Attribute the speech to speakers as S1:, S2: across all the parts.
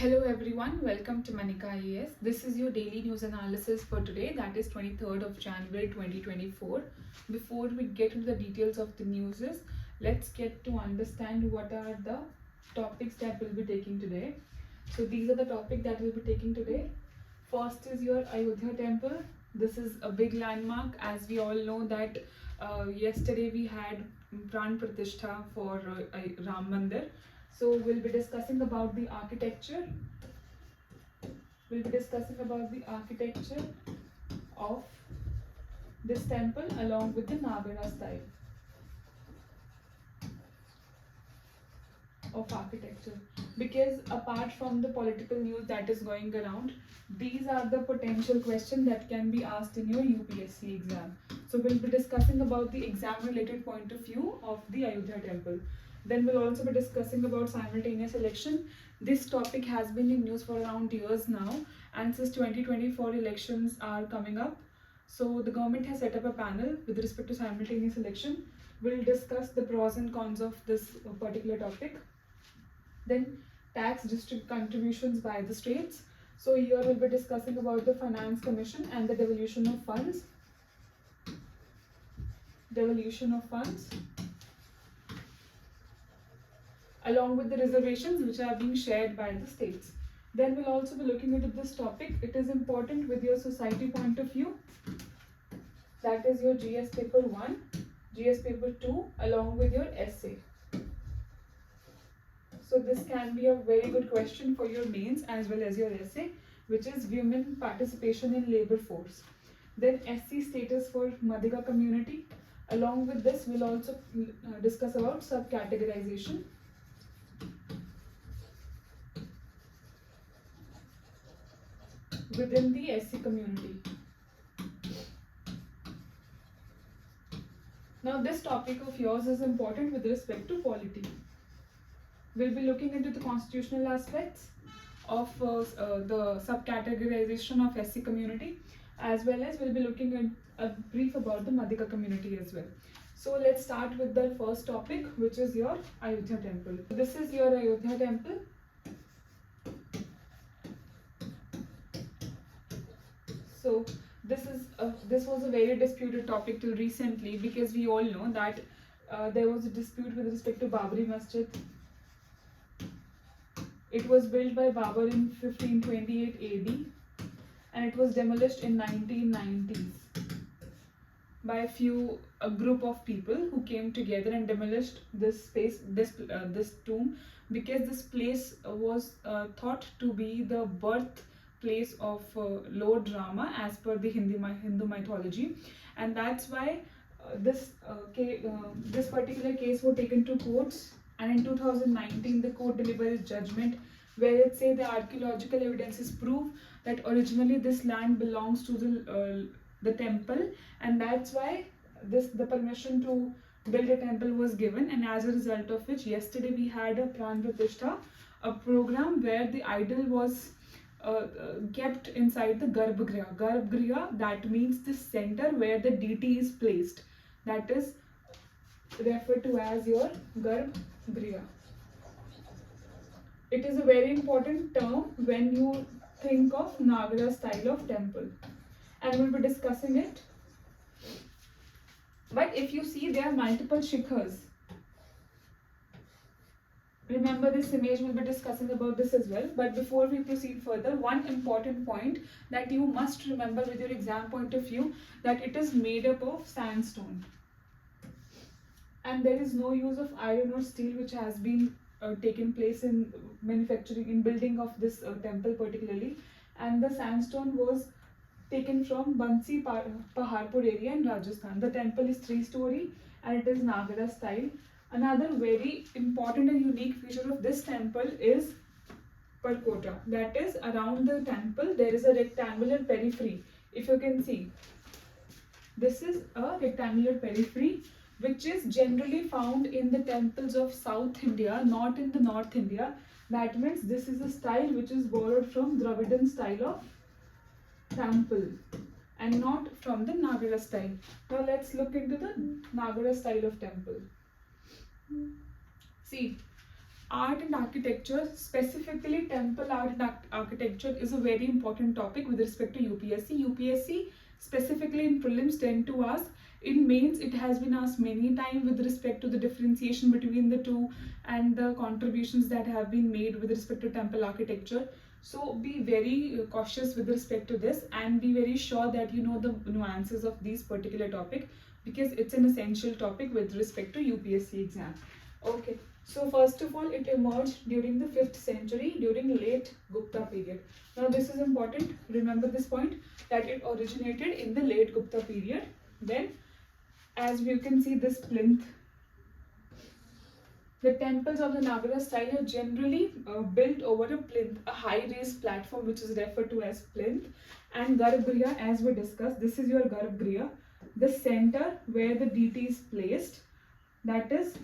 S1: Hello everyone, welcome to Madiga IAS. This is your daily news analysis for today, that is 23rd of January 2024. Before we get into the details of the news, let's get to understand what are the topics that we'll be taking today. So these are the topics that we'll be taking today. First is your Ayodhya Temple. This is a big landmark, as we all know that yesterday we had Pran Pratishtha for Ram Mandir. So we'll be discussing about the architecture. We'll be discussing about the architecture of this temple along with the Nagara style of architecture. Because apart from the political news that is going around, these are the potential questions that can be asked in your UPSC exam. So we'll be discussing about the exam related point of view of the Ayodhya Temple. Then we'll also be discussing about simultaneous election. This topic has been in news for around years now, and since 2024 elections are coming up, so the government has set up a panel with respect to simultaneous election. We'll discuss the pros and cons of this particular topic. Then tax district contributions by the states. So here we'll be discussing about the Finance Commission and the devolution of funds. Devolution of funds, along with the reservations which are being shared by the states. Then we'll also be looking into this topic. It is important with your society point of view. That is your GS paper 1, GS paper 2, along with your essay. So this can be a very good question for your mains as well as your essay, which is women participation in labor force. Then SC status for Madiga community. Along with this, we'll also discuss about subcategorization. Within the SC community. Now this topic of yours is important with respect to polity. We'll be looking into the constitutional aspects of the subcategorization of SC community, as well as we'll be looking at a brief about the Madiga community as well. So let's start with the first topic, which is your Ayodhya Temple. This is your Ayodhya Temple. So this was a very disputed topic till recently, because we all know that there was a dispute with respect to Babri Masjid. It was built by Babur in 1528 AD and it was demolished in 1990s by a group of people who came together and demolished this space, this tomb, because this place was thought to be the birthplace of Lord Rama as per the Hindu mythology, and that's why this particular case was taken to courts. And in 2019, the court delivered its judgment where it says the archaeological evidences prove that originally this land belongs to the temple, and that's why the permission to build a temple was given. And as a result of which, yesterday we had a Pran Pratishtha, a program where the idol was kept inside the Garbhagriha. Garbhagriha, that means the center where the deity is placed. That is referred to as your Garbhagriha. It is a very important term when you think of Nagara style of temple, and we'll be discussing it. But if you see, there are multiple shikhars. Remember this image, we'll be discussing about this as well. But before we proceed further, one important point that you must remember with your exam point of view, that it is made up of sandstone. And there is no use of iron or steel which has been taken place in manufacturing, in building of this temple particularly. And the sandstone was taken from Bansi Paharpur area in Rajasthan. The temple is 3-story and it is Nagara style. Another very important and unique feature of this temple is Percotta. That is, around the temple there is a rectangular periphery. If you can see, this is a rectangular periphery which is generally found in the temples of South India, not in the North India. That means this is a style which is borrowed from Dravidian style of temple and not from the Nagara style. Now let's look into the Nagara style of temple. See, art and architecture, specifically temple art and architecture, is a very important topic with respect to UPSC. UPSC specifically in prelims tend to ask. In mains, it has been asked many times with respect to the differentiation between the two and the contributions that have been made with respect to temple architecture. So be very cautious with respect to this and be very sure that you know the nuances of these particular topic, because it's an essential topic with respect to UPSC exam. Okay, so first of all, it emerged during the 5th century during late Gupta period. Now this is important, remember this point, that it originated in the late Gupta period. Then as you can see this plinth, the temples of the Nagara style are generally built over a plinth, a high raised platform which is referred to as plinth. And Garbhagriha, as we discussed, this is your Garbhagriha, the center where the deity is placed, that is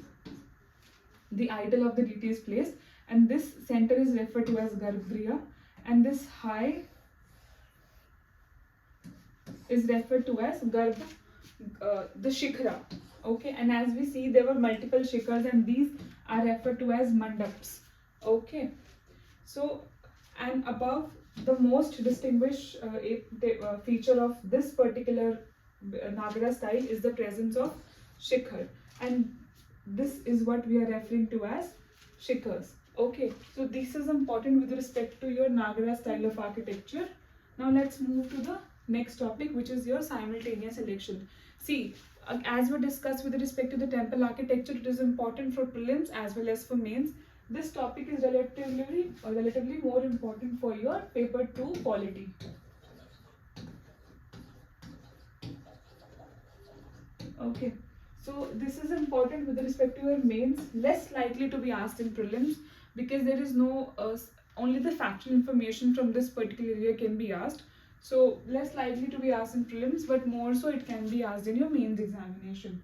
S1: the idol of the deity is placed, and this center is referred to as Garbhagriha, and this high is referred to as the Shikhara. Okay, and as we see, there were multiple shikhars, and these are referred to as mandaps. Okay, so and above, the most distinguished feature of this particular Nagara style is the presence of shikhar, and this is what we are referring to as shikhars. Okay, so this is important with respect to your Nagara style of architecture. Now let's move to the next topic, which is your simultaneous election. See, as we discussed with respect to the temple architecture, it is important for prelims as well as for mains. This topic is relatively more important for your paper 2 polity. Okay, so this is important with respect to your mains, less likely to be asked in prelims, because there is no only the factual information from this particular area can be asked. So less likely to be asked in prelims, but more so it can be asked in your mains examination.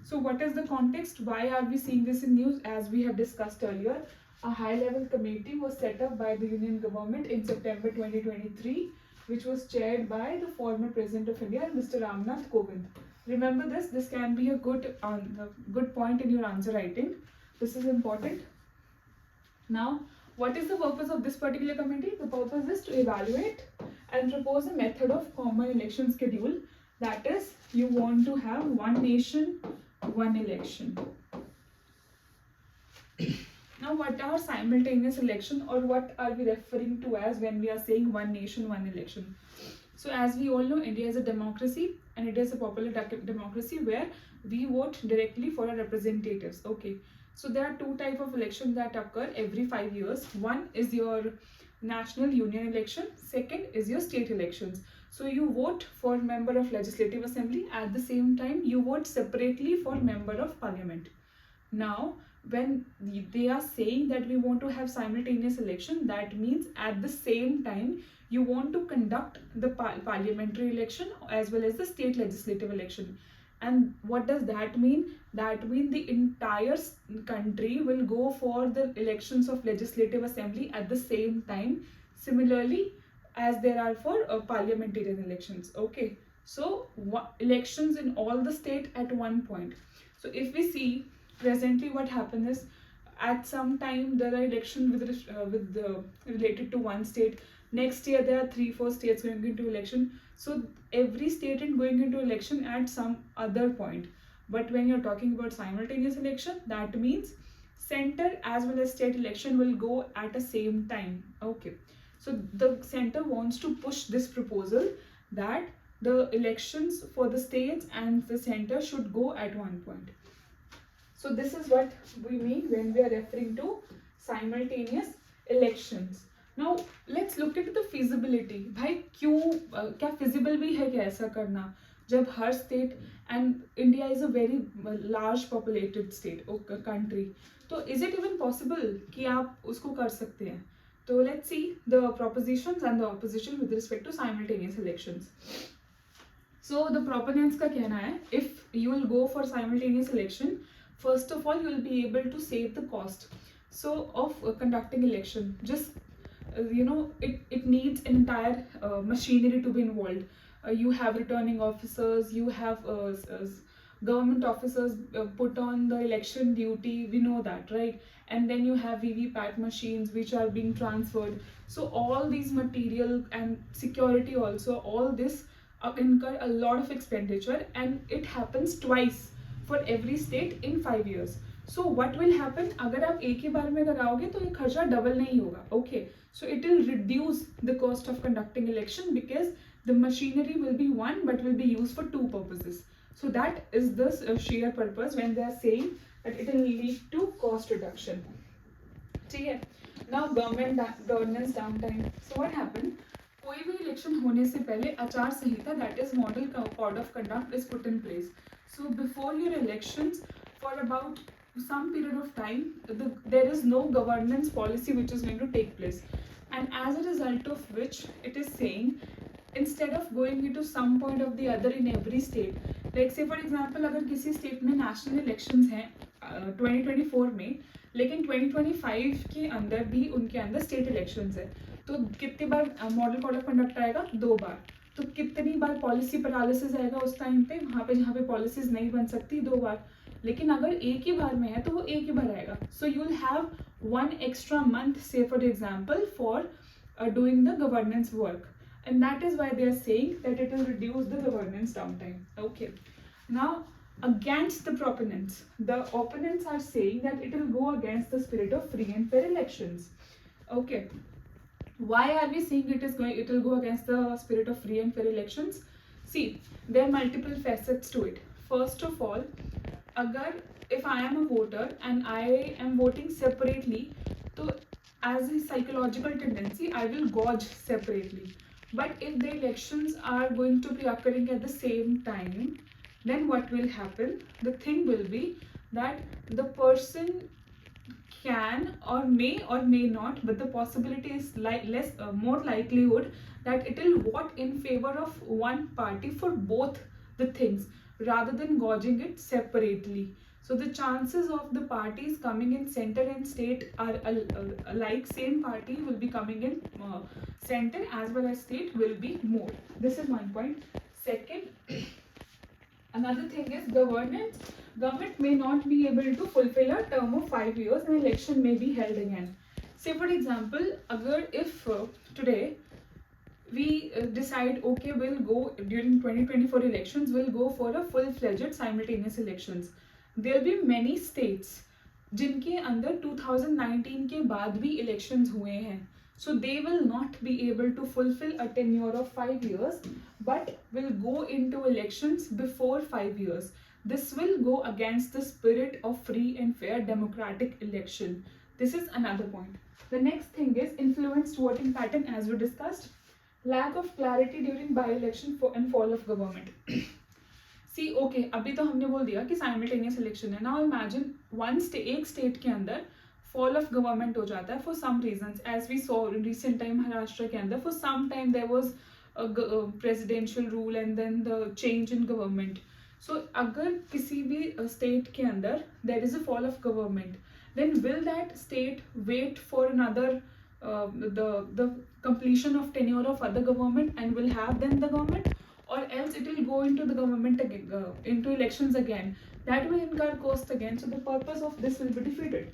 S1: So what is the context? Why are we seeing this in news? As we have discussed earlier, a high-level committee was set up by the Union government in September 2023, which was chaired by the former President of India, Mr. Ramnath Kovind. Remember this. This can be a good point in your answer writing. This is important. Now, what is the purpose of this particular committee? The purpose is to evaluate and propose a method of common election schedule. That is, you want to have one nation, one election. Now, what are simultaneous election, or what are we referring to as when we are saying one nation, one election? So as we all know, India is a democracy, and it is a popular democracy where we vote directly for our representatives. Okay, so there are two types of elections that occur every 5 years. One is your national union election, second is your state elections. So you vote for member of legislative assembly, at the same time you vote separately for member of parliament. Now when they are saying that we want to have simultaneous election, that means at the same time you want to conduct the parliamentary election as well as the state legislative election. And what does that mean? That means the entire country will go for the elections of legislative assembly at the same time, similarly as there are for parliamentarian elections. Okay, so elections in all the state at one point. So if we see presently what happened is, at some time there are elections related to one state. Next year there are 3-4 states going into election. So every state is going into election at some other point. But when you're talking about simultaneous election, that means center as well as state election will go at the same time. Okay, so the center wants to push this proposal that the elections for the states and the center should go at one point. So this is what we mean when we are referring to simultaneous elections. Now let's look at the feasibility. भाई क्यों क्या feasible भी है क्या ऐसा करना, जब हर state, and India is a very large populated state or country, तो is it even possible कि आप उसको कर सकते हैं? So let's see the propositions and the opposition with respect to simultaneous elections. So the proponents का कहना है, if you will go for simultaneous election, first of all you will be able to save the cost of conducting election. Just it needs an entire machinery to be involved. You have returning officers, you have government officers put on the election duty, we know that, right? And then you have VVPAT machines which are being transferred. So all these material and security also, all this incur a lot of expenditure, and it happens twice for every state in 5 years. So what will happen, अगर आप एक ही बार में कराओगे तो ये खर्चा double नहीं होगा. Okay, so it will reduce the cost of conducting election because the machinery will be one but will be used for two purposes. So that is the sheer purpose when they are saying that it will lead to cost reduction. ठीक है. Now governance downtime. So what happened? कोई भी election होने से पहले आचार संहिता, that is model code of conduct, is put in place. So before your elections, for about some period of time, there is no governance policy which is going to take place, and as a result of which it is saying, instead of going into some point of the other in every state, like say for example अगर किसी state में national elections हैं 2024 में, लेकिन 2025 के अंदर भी उनके अंदर स्टेट इलेक्शंस है, तो कितनी बार मॉडल कोड ऑफ कंडक्ट आएगा? 2 बार. तो कितनी बार पॉलिसी पैरालिसिस आएगा उस टाइम पे, वहाँ पे जहाँ पे पॉलिसीज नहीं बन सकती 2 बार. लेकिन अगर एक ही बार में है तो वो एक ही बार आएगा. So you will have 1 extra month, say for example, for doing the governance work, and that is why they are saying that it will reduce the governance downtime. Okay, now against the proponents, the opponents are saying that it will go against the spirit of free and fair elections. Okay, why are we saying it will go against the spirit of free and fair elections? See, there are multiple facets to it. First of all, agar if I am a voter and I am voting separately, so as a psychological tendency I will gauge separately. But if the elections are going to be occurring at the same time, then what will happen? The thing will be that the person can or may not, but the possibility is more likelihood that it will vote in favor of one party for both the things rather than gauging it separately. So the chances of the parties coming in center and state are alike. Same party will be coming in center as well as state will be more. This is one point. Second, another thing is governance. Government may not be able to fulfill a term of 5 years and election may be held again. Say for example, if today we decide, okay, we'll go during 2024 elections, we'll go for a full-fledged simultaneous elections. There will be many states जिनके अंदर 2019 के बाद भी elections हुए हैं. So they will not be able to fulfill a tenure of 5 years, but will go into elections before 5 years. This will go against the spirit of free and fair democratic election. This is another point. The next thing is influenced voting pattern, as we discussed. Lack of clarity during by-election and fall of government. See, okay, अभी तो हमने बोल दिया कि simultaneous election है. Now imagine एक state के अंदर fall of government हो जाता है for some reasons, as we saw in recent time Maharashtra के अंदर. For some time there was a presidential rule and then the change in government. So अगर किसी भी state के अंदर there is a fall of government, then will that state wait for another the completion of tenure of other government and will have then the government, or else it will go into the government again, into elections again? That will incur cost again. So the purpose of this will be defeated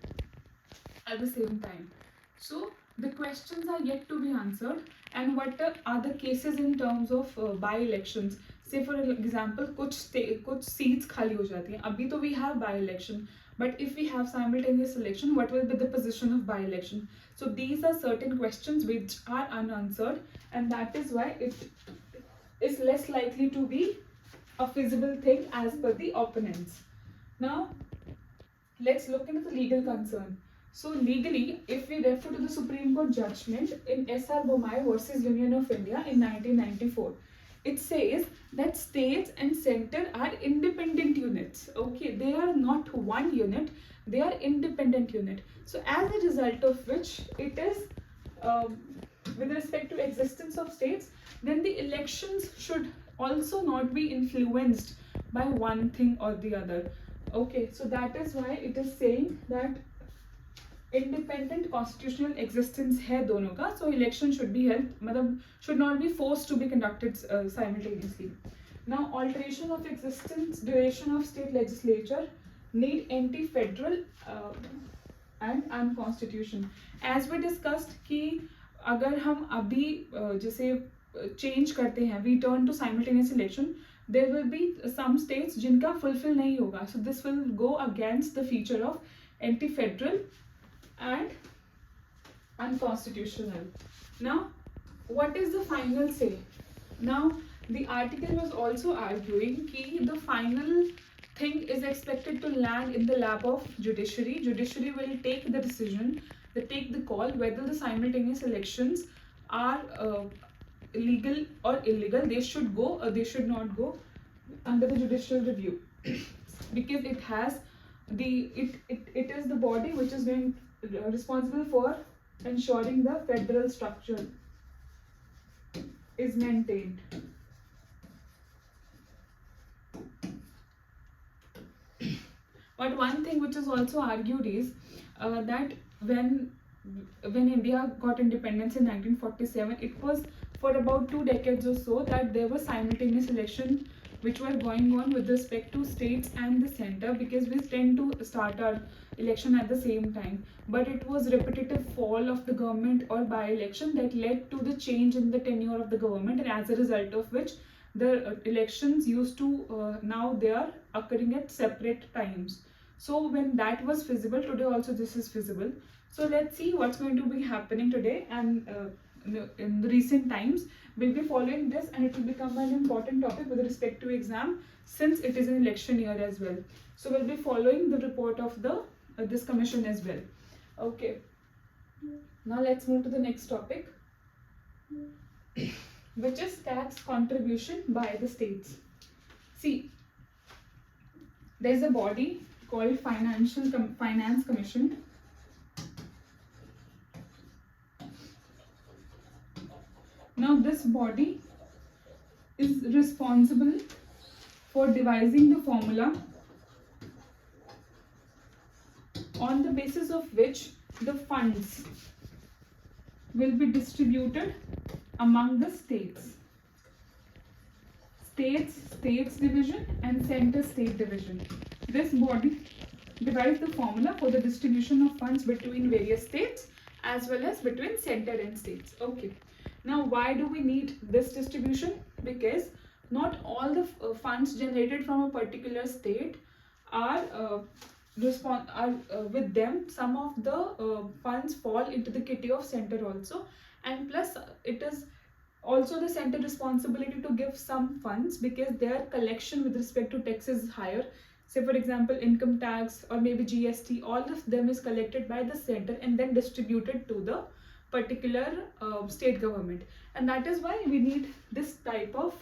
S1: at the same time. So the questions are yet to be answered. And what are the cases in terms of by-elections? Say for example, कुछ seats खाली हो जाती हैं. अभी तो we have by-election, but if we have simultaneous election, what will be the position of by-election? So these are certain questions which are unanswered, and that is why it is less likely to be a feasible thing as per the opponents. Now let's look into the legal concern. So legally, if we refer to the Supreme Court judgment in S.R. Bommai versus Union of India in 1994, it says that states and center are independent units. Okay, they are not one unit, they are independent unit. So as a result of which it is with respect to existence of states, then the elections should also not be influenced by one thing or the other. Okay, so that is why it is saying that independent constitutional existence है दोनों का, so election should be held, मतलब should not be forced to be conducted simultaneously. Now, alteration of existence, duration of state legislature, need anti-federal and unconstitution. As we discussed कि अगर हम अभी जैसे change करते हैं, we turn to simultaneous election, there will be some states जिनका fulfill नहीं होगा. So this will go against the feature of anti-federal and unconstitutional. Now, what is the final say? Now, the article was also arguing that the final thing is expected to land in the lap of judiciary. Judiciary will take the decision, they take the call whether the simultaneous elections are legal or illegal. They should go or they should not go under the judicial review because it has it is the body which is being responsible for ensuring the federal structure is maintained. But one thing which is also argued is that when India got independence in 1947, it was for about 2 decades or so that there was simultaneous election which were going on with respect to states and the center, because we tend to start our election at the same time. But it was repetitive fall of the government or by-election that led to the change in the tenure of the government, and as a result of which the elections used to now they are occurring at separate times. So when that was feasible, today also this is feasible. So let's see what's going to be happening today, and in the recent times we'll be following this, and it will become an important topic with respect to exam since it is an election year as well. So we'll be following the report of the this commission as well. Okay, now let's move to the next topic, which is tax contribution by the states. See, there's a body called Finance Commission. Now this body is responsible for devising the formula on the basis of which the funds will be distributed among the states. States division and center state division. This body devises the formula for the distribution of funds between various states as well as between center and states. Okay. Now, why do we need this distribution? Because not all the funds generated from a particular state are with them. Some of the funds fall into the kitty of center also, and plus it is also the center responsibility to give some funds because their collection with respect to taxes is higher. Say for example, income tax or maybe GST, all of them is collected by the center and then distributed to the particular state government, and that is why we need this type of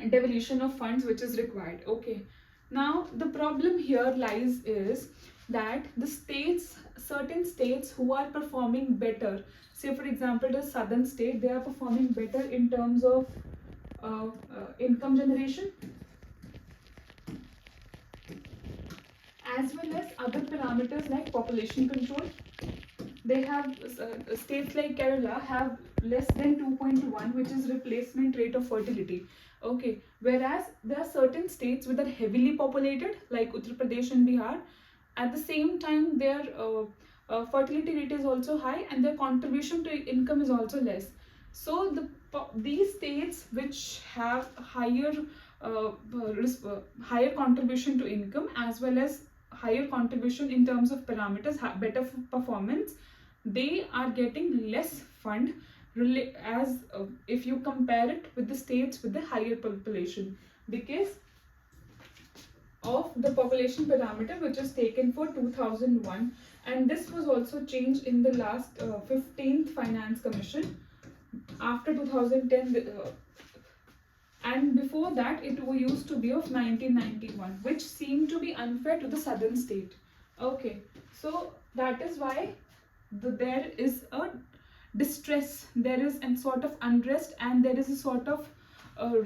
S1: devolution of funds which is required. Okay, now the problem here lies is that the states, certain states who are performing better, say for example the southern state, they are performing better in terms of income generation as well as other parameters like population control. They have states like Kerala have less than 2.1, which is replacement rate of fertility. Okay, whereas there are certain states which are heavily populated like Uttar Pradesh and Bihar. At the same time, their fertility rate is also high and their contribution to income is also less. So these states which have higher contribution to income as well as higher contribution in terms of parameters, better performance, they are getting less fund as if you compare it with the states with the higher population, because of the population parameter which is taken for 2001, and this was also changed in the last 15th Finance Commission after 2010, and before that it used to be of 1991, which seemed to be unfair to the southern state. Okay, so that is why there is a distress, there is a sort of unrest, and there is a sort of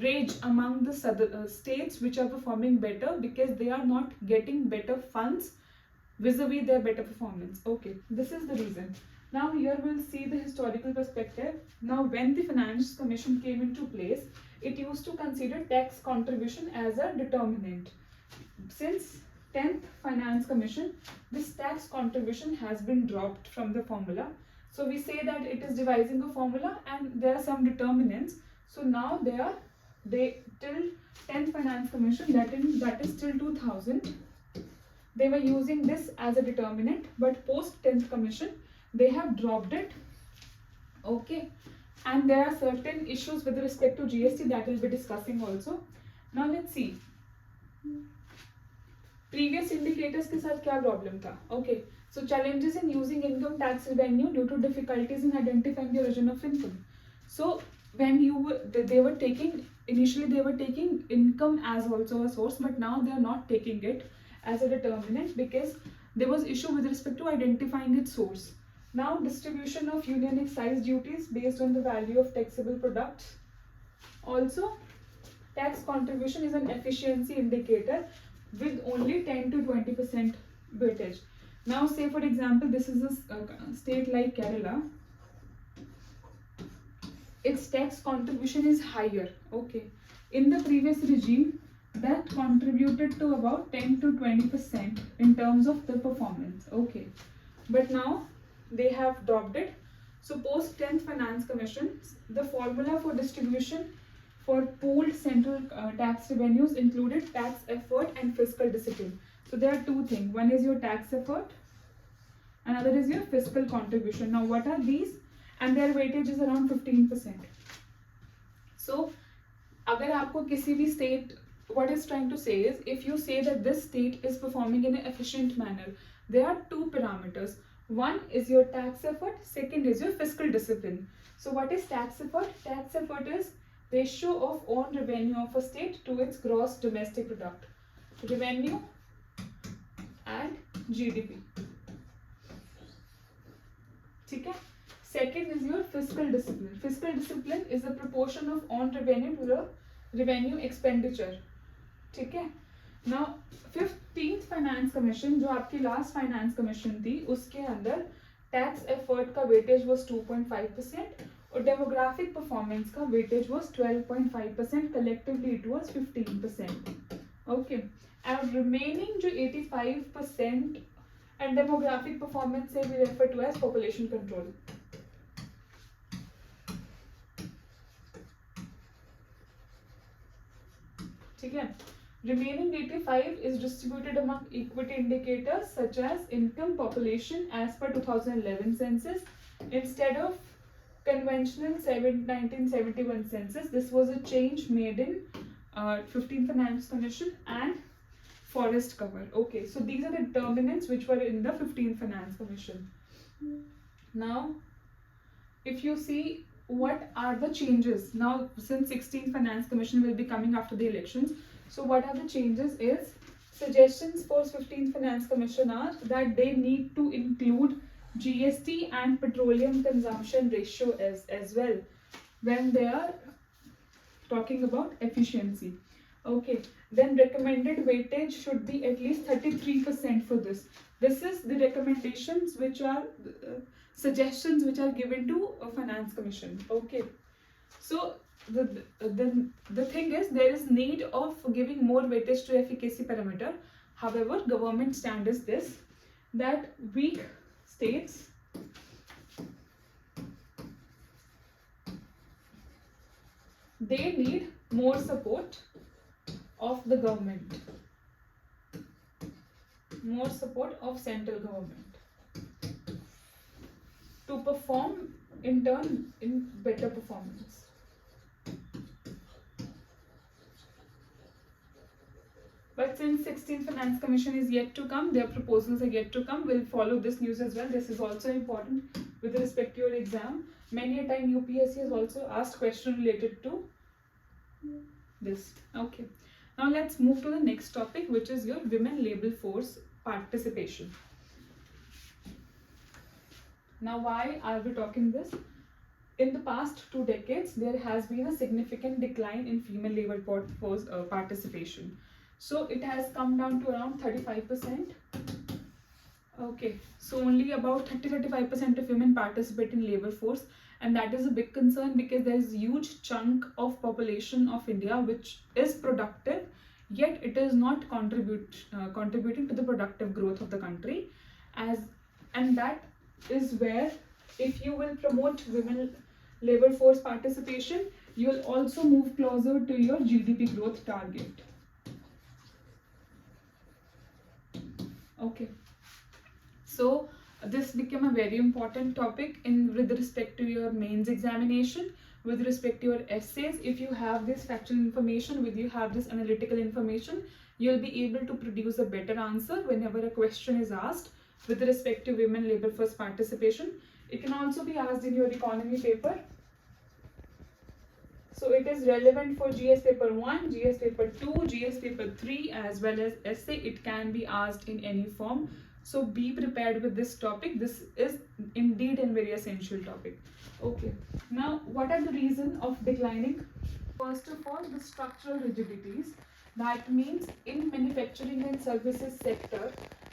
S1: rage among the southern states which are performing better because they are not getting better funds vis-a-vis their better performance. Okay, this is the reason. Now here we'll see the historical perspective. Now when the Finance Commission came into place, it used to consider tax contribution as a determinant. Since 10th Finance Commission, this tax contribution has been dropped from the formula. So we say that it is devising a formula and there are some determinants. So now they till 10th Finance Commission, that is till 2000, they were using this as a determinant, but post 10th Commission, they have dropped it. Okay, and there are certain issues with respect to GST that we'll be discussing also. Now let's see. Previous indicators के साथ क्या problem था? Okay, so challenges in using income tax revenue due to difficulties in identifying the origin of income. So when they were taking initially they were taking income as also a source, but now they are not taking it as a determinant because there was issue with respect to identifying its source. Now distribution of union excise duties based on the value of taxable products. Also, tax contribution is an efficiency indicator with only 10 to 20% weightage. Now say for example, this is a state like Kerala. Its tax contribution is higher. Okay, in the previous regime that contributed to about 10 to 20% in terms of the performance. Okay, but now they have dropped it. So post 10th Finance Commission, the formula for distribution for pooled central tax revenues included tax effort and fiscal discipline. So there are two things. One is your tax effort, another is your fiscal contribution. Now what are these? And their weightage is around 15%. So अगर आपको किसी भी state, what it's trying to say is, if you say that this state is performing in an efficient manner, there are two parameters. One is your tax effort, second is your fiscal discipline. So what is tax effort? Tax effort is ratio of own revenue of a state to its gross domestic product. Revenue and GDP. Okay? Second is your fiscal discipline. Fiscal discipline is the proportion of own revenue to the revenue expenditure. Okay? Now 15th Finance Commission, जो आपकी last Finance Commission थी, उसके अंदर tax effort का weightage was 2.5% और demographic performance का weightage was 12.5%. Collectively it was 15%. Okay, and remaining जो 85% and demographic performance से we refer to as population control. ठीक है? Remaining 85 is distributed among equity indicators such as income, population as per 2011 census instead of conventional 1971 census. This was a change made in 15th Finance Commission and forest cover. Okay, so these are the determinants which were in the 15th Finance Commission. Now, if you see what are the changes now, since 16th Finance Commission will be coming after the elections. So what are the changes is, suggestions for 15th Finance Commission are that they need to include GST and petroleum consumption ratio as well when they are talking about efficiency. Okay, then recommended weightage should be at least 33% for this. This is the recommendations which are suggestions which are given to a Finance Commission. Okay, so the thing is, there is need of giving more weightage to efficacy parameter. However, government stand is this, that weak states they need more support of the government, more support of central government to perform in turn in better performance. But since 16th Finance Commission is yet to come, their proposals are yet to come, we'll follow this news as well. This is also important with respect to your exam. Many a time UPSC has also asked question related to this. Okay. Now let's move to the next topic, which is your women labor force participation. Now why are we talking this? In the past 2 decades, there has been a significant decline in female labor force participation. So it has come down to around 35%. Okay, so only about 30-35% of women participate in labor force, and that is a big concern because there is a huge chunk of population of India which is productive, yet it is not contributing to the productive growth of the country, as and that is where, if you will promote women labor force participation, you will also move closer to your GDP growth target. Okay. So this became a very important topic in with respect to your mains examination, with respect to your essays. If you have this factual information, with you have this analytical information, you'll be able to produce a better answer whenever a question is asked with respect to women labor force participation. It can also be asked in your economy paper. So it is relevant for GS paper 1, GS paper 2, GS paper 3 as well as essay. It can be asked in any form. So be prepared with this topic. This is indeed a very essential topic. Okay. Now, what are the reasons of declining? First of all, the structural rigidities. That means in manufacturing and services sector,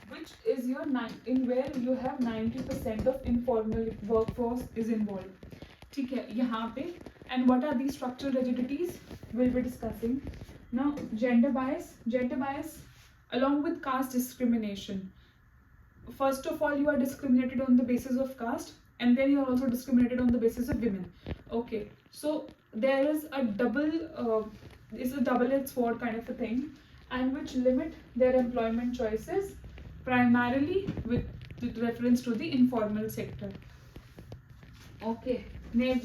S1: which is your in where you have 90% of informal workforce is involved. ठीक है यहाँ पे. And what are these structural rigidities? We'll be discussing. Now, gender bias along with caste discrimination. First of all, you are discriminated on the basis of caste, and then you are also discriminated on the basis of women. Okay, so there is a double-edged sword kind of a thing, and which limit their employment choices primarily with reference to the informal sector. Okay, then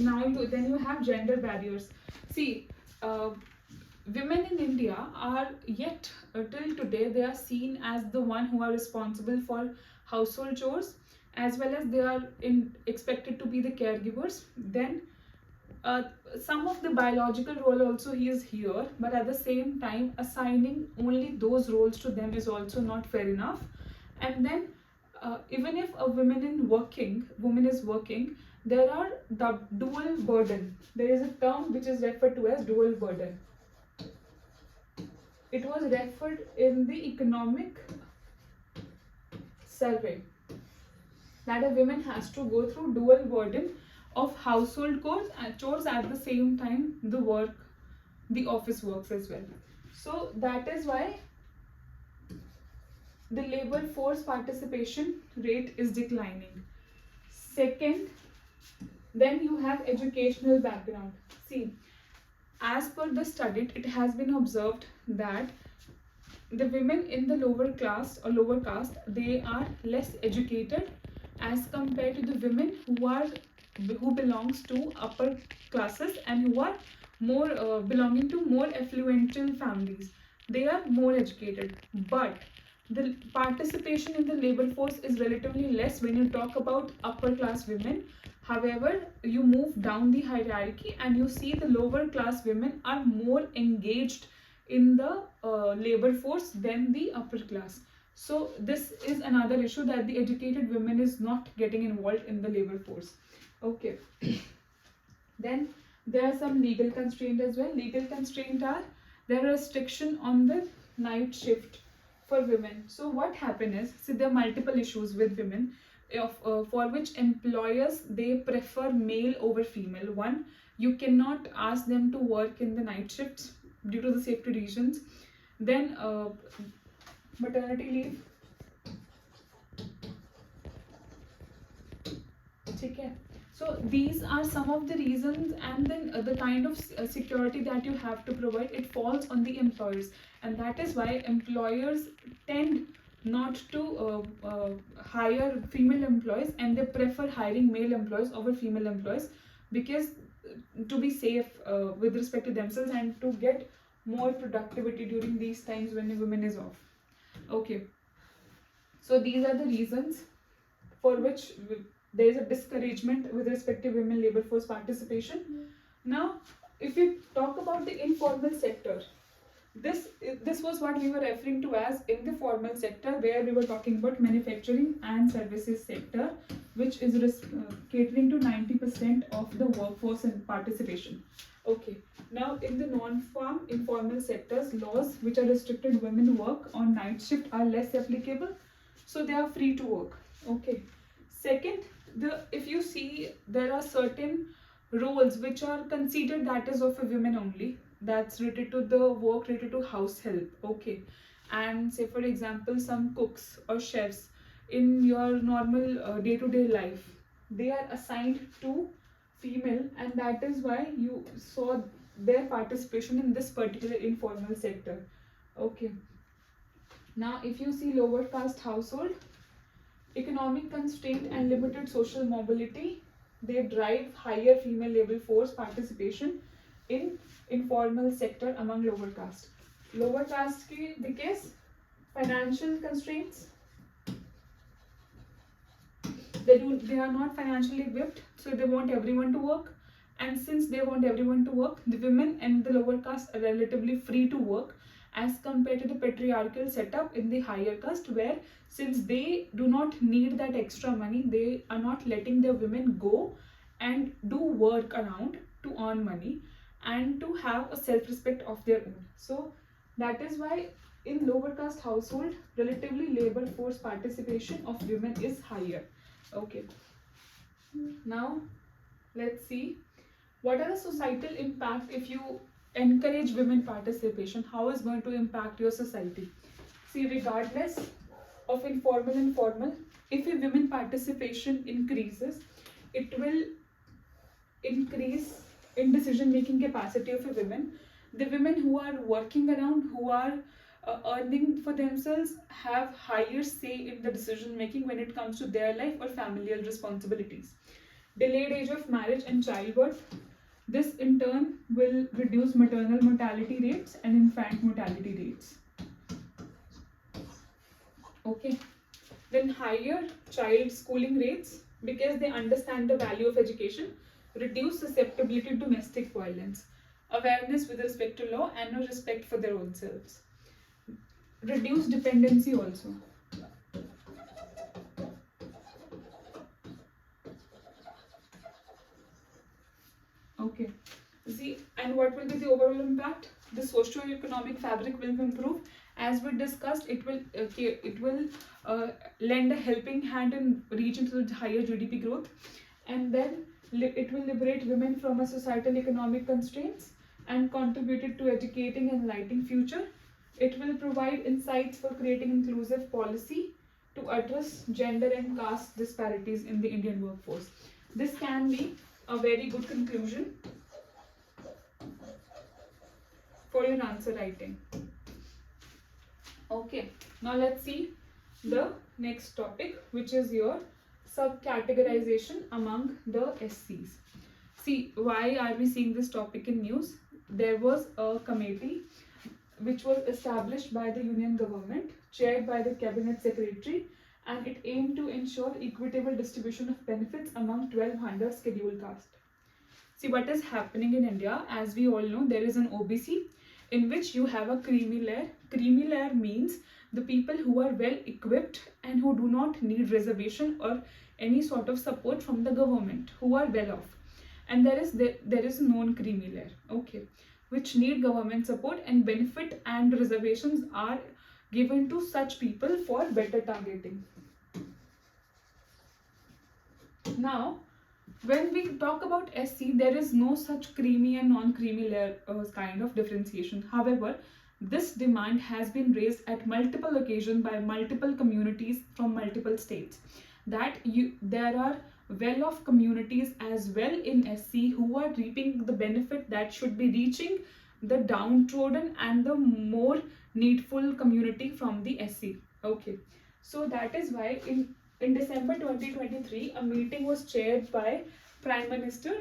S1: you have gender barriers. See, women in India are yet till today they are seen as the one who are responsible for household chores, as well as they are expected to be the caregivers. Then some of the biological role also is here, but at the same time assigning only those roles to them is also not fair enough. And then even if a woman is working, there are the dual burden. There is a term which is referred to as dual burden. It was referred in the economic survey that a woman has to go through dual burden of household chores at the same time the office works as well. So that is why the labor force participation rate is declining. Second, then you have educational background. See, as per the study, it has been observed that the women in the lower caste, they are less educated as compared to the women who belongs to upper classes and who are more belonging to more affluential families. They are more educated, but the participation in the labor force is relatively less when you talk about upper class women. However, you move down the hierarchy and you see the lower class women are more engaged in the labor force than the upper class. So this is another issue, that the educated women is not getting involved in the labor force. Okay. Then there are some legal constraints as well. Legal constraints are there are restriction on the night shift for women. So what happens is, see, there are multiple issues with women for which employers they prefer male over female. One, you cannot ask them to work in the night shifts due to the safety reasons. Then maternity leave. Okay. So these are some of the reasons, and then the kind of security that you have to provide, it falls on the employers, and that is why employers tend not to hire female employees, and they prefer hiring male employees over female employees, because to be safe with respect to themselves and to get more productivity during these times when a woman is off. Okay, so these are the reasons for which there is a discouragement with respect to women labor force participation. Now, if we talk about the informal sector, this was what we were referring to as in the formal sector, where we were talking about manufacturing and services sector, which is catering to 90% of the workforce and participation. Okay, now in the non-farm informal sectors, laws which are restricted women work on night shift are less applicable. so they are free to work. Okay. Second, if you see, there are certain roles which are considered that is of a women only, that's related to the work related to house help. Okay. And say for example, some cooks or chefs in your normal day-to-day life, they are assigned to female, and that is why you saw their participation in this particular informal sector. Okay. Now if you see lower caste household, economic constraint and limited social mobility, they drive higher female labor force participation in informal sector among lower caste. Lower caste के because financial constraints, they are not financially equipped, so they want everyone to work, and since they want everyone to work, the women and the lower caste are relatively free to work as compared to the patriarchal setup in the higher caste, where since they do not need that extra money, they are not letting their women go and do work around to earn money and to have a self-respect of their own. So that is why in lower caste household, relatively labor force participation of women is higher. Okay. Now let's see what are the societal impact if you encourage women participation. How is going to impact your society? See, regardless of informal and formal, if a women participation increases, it will increase in decision making capacity of a women. The women who are working around, who are earning for themselves, have higher say in the decision making when it comes to their life or familial responsibilities. Delayed age of marriage and childbirth, this in turn will reduce maternal mortality rates and infant mortality rates. Okay. Then higher child schooling rates, because they understand the value of education, reduce susceptibility to domestic violence, awareness with respect to law, and no respect for their own selves. Reduce dependency also. Okay. See, and what will be the overall impact? The socio-economic fabric will improve. As we discussed, it will lend a helping hand in reaching to the higher GDP growth, and then it will liberate women from a societal economic constraints and contributed to educating and enlightening future. It will provide insights for creating inclusive policy to address gender and caste disparities in the Indian workforce. This can be a very good conclusion for your answer writing. Okay, now let's see the next topic, which is your subcategorization among the SCs. See, why are we seeing this topic in news? There was a committee which was established by the Union government, chaired by the Cabinet Secretary, and it aimed to ensure equitable distribution of benefits among 1200 scheduled caste. See, what is happening in India, as we all know, there is an OBC in which you have a creamy layer. Creamy layer means the people who are well equipped and who do not need reservation or any sort of support from the government, who are well off. And there is non-creamy layer, okay, which need government support, and benefit and reservations are given to such people for better targeting. Now, when we talk about SC, there is no such creamy and non-creamy layer kind of differentiation. However, this demand has been raised at multiple occasions by multiple communities from multiple states, that there are well-off communities as well in SC who are reaping the benefit that should be reaching the downtrodden and the more needful community from the SC. Okay, so that is why in December 2023, a meeting was chaired by Prime Minister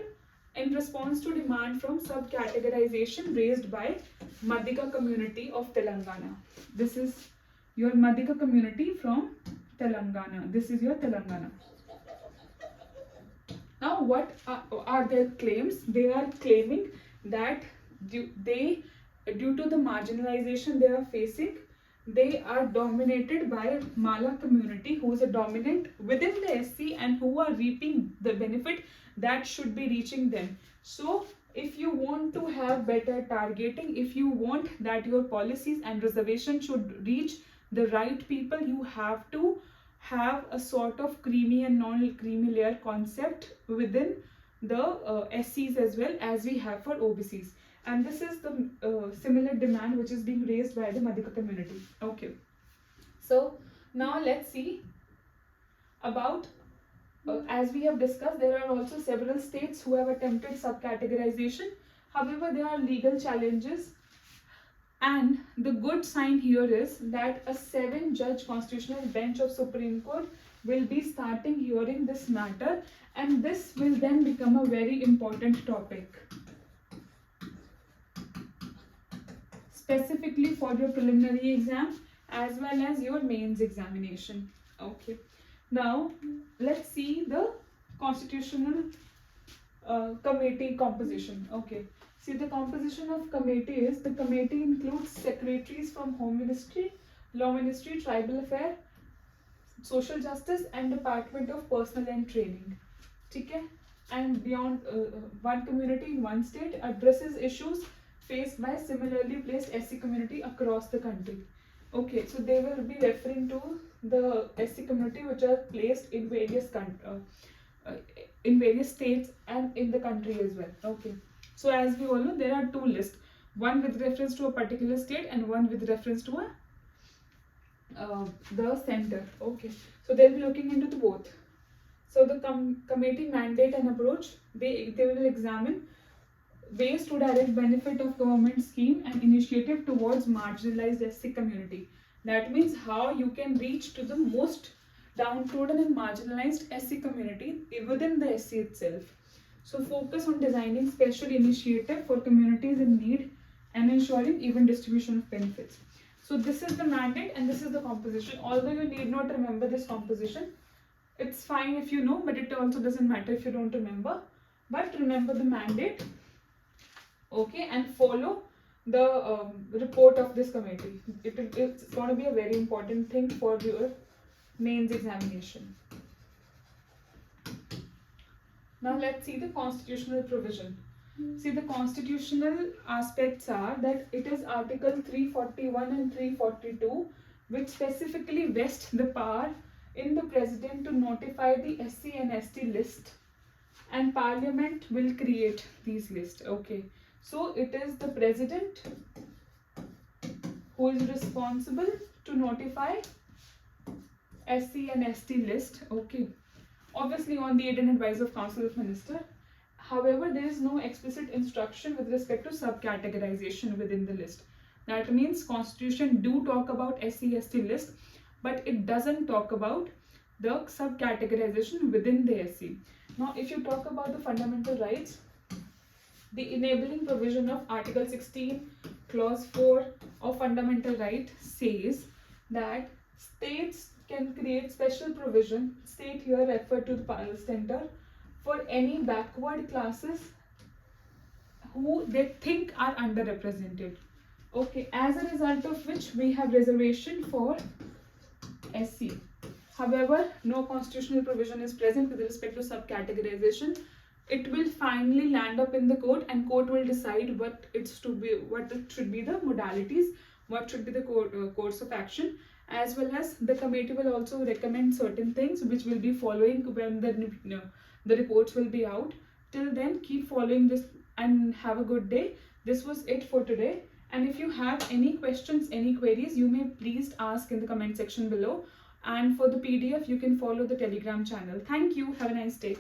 S1: in response to demand from subcategorization raised by Madiga community of Telangana. This is your Madiga community from Telangana. This is your Telangana. Now, what are their claims? They are claiming that due to the marginalization they are facing, they are dominated by Mala community, who is a dominant within the SC and who are reaping the benefit that should be reaching them. So if you want to have better targeting, if you want that your policies and reservations should reach the right people, you have to have a sort of creamy and non-creamy layer concept within the SCs as well as we have for OBCs. And this is the similar demand which is being raised by the Madiga community. Okay. So now let's see about, as we have discussed, there are also several states who have attempted subcategorization. However, there are legal challenges. And the good sign here is that a 7-judge constitutional bench of Supreme Court will be starting hearing this matter, and this will then become a very important topic, specifically for your preliminary exam as well as your mains examination. Okay. Now let's see the constitutional committee composition. Okay. See, the composition of committee is, the committee includes secretaries from Home Ministry, Law Ministry, Tribal Affairs, Social Justice and Department of Personnel and Training. Okay? And beyond one community in one state addresses issues faced by similarly placed SC community across the country. Okay, so they will be referring to the SC community which are placed in various states and in the country as well. Okay. So as we all know, there are 2 lists, one with reference to a particular state and one with reference to the center. Okay, so they'll be looking into the both. So the committee mandate and approach, they will examine ways to direct benefit of government scheme and initiative towards marginalized SC community. That means how you can reach to the most downtrodden and marginalized SC community within the SC itself. So focus on designing special initiative for communities in need and ensuring even distribution of benefits. So this is the mandate and this is the composition. Although you need not remember this composition, it's fine if you know, but it also doesn't matter if you don't remember. But remember the mandate, okay, and follow the report of this committee. It's going to be a very important thing for your mains examination. Now let's see the constitutional provision. See, the constitutional aspects are that it is Article 341 and 342 which specifically vest the power in the President to notify the SC and ST list, and Parliament will create these lists. Okay, so it is the President who is responsible to notify SC and ST list. Okay, obviously on the aid and advice of Council of Ministers. However, there is no explicit instruction with respect to subcategorization within the list. That means Constitution do talk about SC/ST list, but it doesn't talk about the subcategorization within the SC. Now, if you talk about the fundamental rights, the enabling provision of Article 16, Clause 4 of Fundamental Right says that states can create special provision, state here referred to the Parallel Center, for any backward classes who they think are underrepresented. Okay, as a result of which we have reservation for SC. However, no constitutional provision is present with respect to subcategorization. It will finally land up in the court, and court will decide what it should be the modalities, what should be the course of action, as well as the committee will also recommend certain things which will be following when the reports will be out. Till then, keep following this and have a good day. This was it for today. And if you have any questions, any queries, you may please ask in the comment section below. And for the PDF, you can follow the Telegram channel. Thank you. Have a nice day.